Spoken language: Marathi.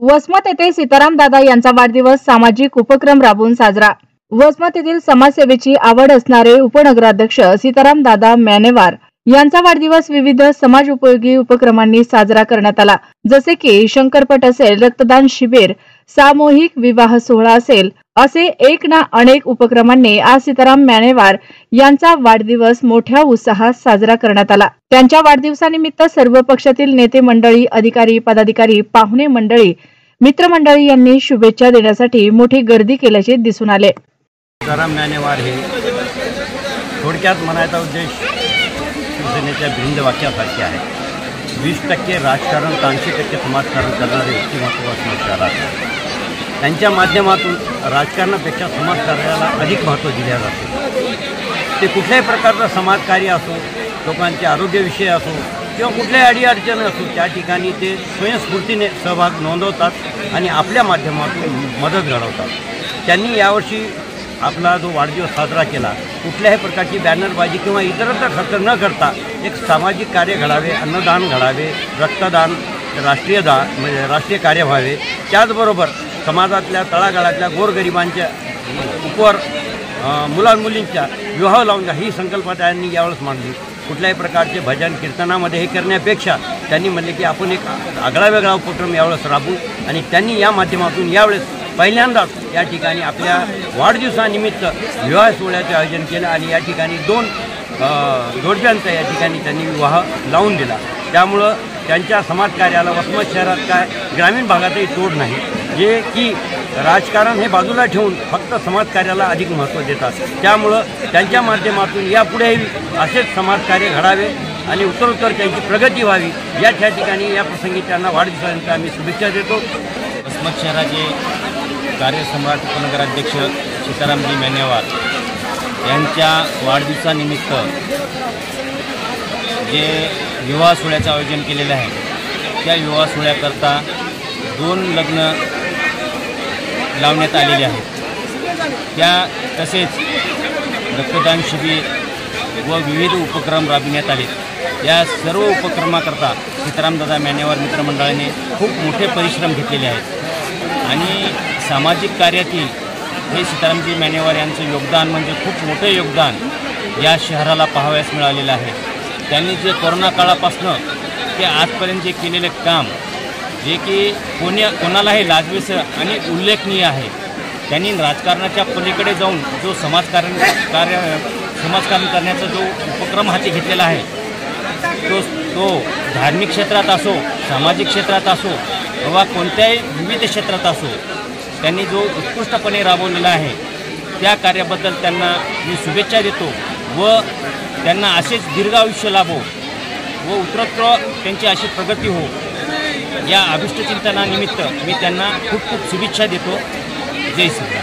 वसमत येथे सीताराम दादा यांचा वाढदिवस सामाजिक उपक्रम राबवून साजरा। वसमत येथील समाजसेवेची आवड असणारे उपनगराध्यक्ष सीताराम दादा मॅनेवार यांचा वाढदिवस विविध समाज उपयोगी उपक्रमांनी साजरा करण्यात आला। जसे की शंकरपट असेल, रक्तदान शिबिर, सामूहिक विवाह सोहळा असेल, असे एक ना अनेक उपक्रमांनी आज सीताराम मॅनेवार यांचा वाढदिवस मोठ्या उत्साहात साजरा करण्यात आला। त्यांच्या वाढदिवसानिमित्त सर्व पक्षातील नेते मंडळी, अधिकारी, पदाधिकारी, पाहुणे मंडळी, मित्रमंडळी यांनी शुभेच्छा देण्यासाठी मोठी गर्दी केल्याचे दिसून आले। सीताराम मॅनेवार हे थोडक्यात म्हणायचा उद्देश शिवसेनेच्या भिंद वाक्यासारखे आहे। 20% राजकारण, 80% समाजकारण करणारे व्यक्तिमत्व वसमत शहरात। त्यांच्या माध्यमातून राजकारणापेक्षा समाजकार्याला अधिक महत्त्व दिले जाते। ते कुठल्याही प्रकारचं समाजकार्य असो, लोकांचे आरोग्यविषय असो किंवा कुठल्याही अडीअडचणी असो, त्या ठिकाणी ते स्वयंस्फूर्तीने सहभाग नोंदवतात आणि आपल्या माध्यमातून मदत घडवतात। त्यांनी यावर्षी आपला जो वाढदिवस साजरा केला, कुठल्याही प्रकारची बॅनरबाजी किंवा इतरत्र खर्च न करता एक सामाजिक कार्य घडावे, अन्नदान घडावे, रक्तदान, म्हणजे राष्ट्रीय कार्य व्हावे, त्याचबरोबर समाजातल्या तळागाळातल्या गोरगरिबांच्या उपवर मुलांमुलींच्या विवाह लावून ही संकल्पना त्यांनी यावेळेस मांडली। कुठल्याही प्रकारचे भजन कीर्तनामध्ये हे करण्यापेक्षा त्यांनी म्हणले की आपण एक आगळा वेगळा उपक्रम यावेळेस राबवू आणि त्यांनी या माध्यमातून यावेळेस पहिल्यांदाच या ठिकाणी आपल्या वाढदिवसानिमित्त विवाह सोहळ्याचे आयोजन केलं आणि या ठिकाणी 2 जोडप्यांचा या ठिकाणी त्यांनी विवाह लावून दिला। त्यामुळं त्यांच्या समाजकार्याला वसमत शहरात काय ग्रामीण भागातही तोड नाही, जे की राजकारण हे बाजूला ठेवून फक्त समाजकार्याला अधिक महत्त्व देतात। त्यामुळं त्यांच्या माध्यमातून यापुढेही असेच समाजकार्य घडावे आणि उत्तरोत्तर त्यांची प्रगती व्हावी, या ठिकाणी या प्रसंगी त्यांना वाढदिवसानिमित्त आम्ही शुभेच्छा देतो। वसमत शहराचे कार्यसम्राट उपनगराध्यक्ष सीतारामजी मॅनेवार यांच्या वाढदिवसानिमित्त जे विवाह सोहळ्याचं आयोजन केलेलं आहे, त्या विवाह सोहळ्याकरता 2 लग्न लावण्यात आलेले आहेत। त्या तसेच रक्तदान शिबिर व विविध उपक्रम राबविण्यात आले। या सर्व उपक्रमाकरता सीतारामदादा मॅनेवार मित्रमंडळाने खूप मोठे परिश्रम घेतलेले आहेत आणि सामाजिक कार्यातील हे सीतारामजी मॅनेवार यांचं योगदान म्हणजे खूप मोठे योगदान या शहराला पाहावयास मिळालेलं आहे। त्यांनी जे कोरोना काळापासून ते आजपर्यंत जे केलेले काम, जे की कोणालाही लाजवेसं आणि उल्लेखनीय आहे। त्यांनी राजकारणाच्या पलीकडे जाऊन जो समाजकारण करण्याचा जो उपक्रम हाती घेतलेला आहे, तो धार्मिक क्षेत्रात असो, सामाजिक क्षेत्रात असो किंवा कोणत्याही विविध क्षेत्रात असो, त्यांनी जो उत्कृष्टपणे राबवलेला आहे, त्या कार्याबद्दल त्यांना मी शुभेच्छा देतो व त्यांना असेच दीर्घ आयुष्य लाभो व उत्तरोत्तर त्यांची अशी प्रगती हो, या अभिष्टचिंतनानिमित्त मी त्यांना खूप खूप शुभेच्छा देतो। जय श्री राम।